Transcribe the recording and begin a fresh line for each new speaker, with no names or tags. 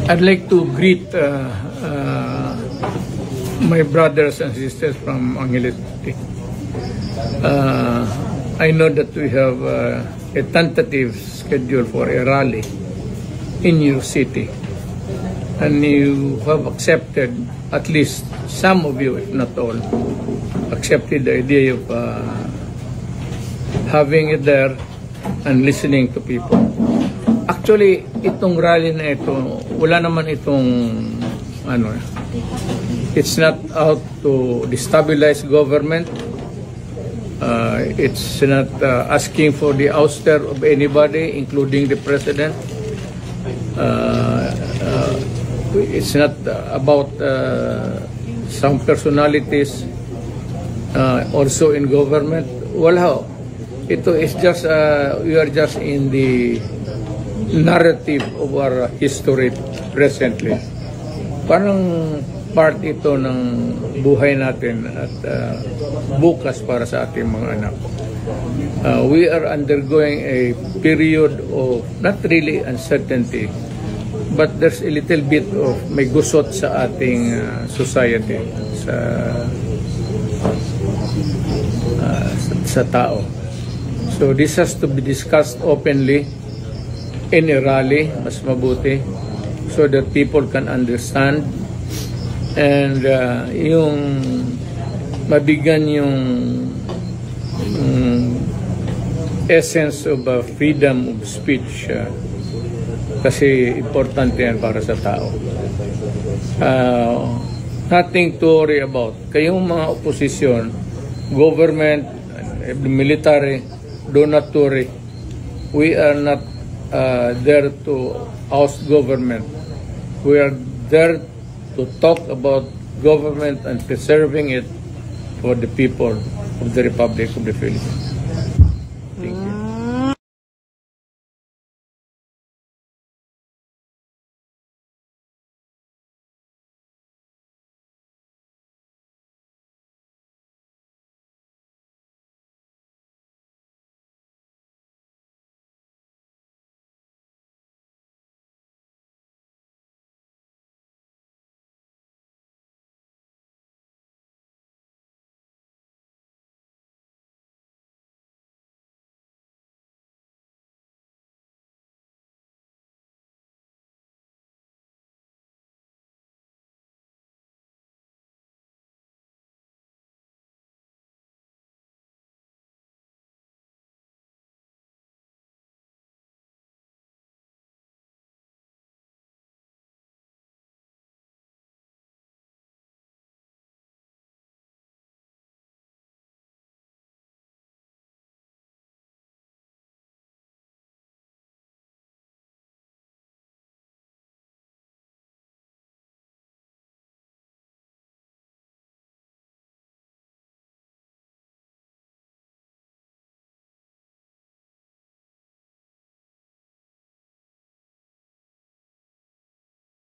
I'd like to greet my brothers and sisters from Angeles City. I know that we have a tentative schedule for a rally in your city, and you have accepted, at least some of you, if not all, accepted the idea of having it there and listening to people. Actually, itong rally na ito, wala naman itong it's not out to destabilize government. It's not asking for the ouster of anybody, including the president. It's not about some personalities also in government. Wala. Ito is just, we are just in the narrative of our history presently. Parang part ito ng buhay natin at bukas para sa ating mga anak. We are undergoing a period of not really uncertainty, but there's a little bit of may gusot sa ating society, sa tao. So this has to be discussed openly in a rally, mas mabuti, so that people can understand and yung mabigyan yung essence of freedom of speech, kasi importante yan para sa tao. Nothing to worry about. Kayong mga opposition, government, military, do not worry. We are not there to oust government. We are there to talk about government and preserving it for the people of the Republic of the Philippines.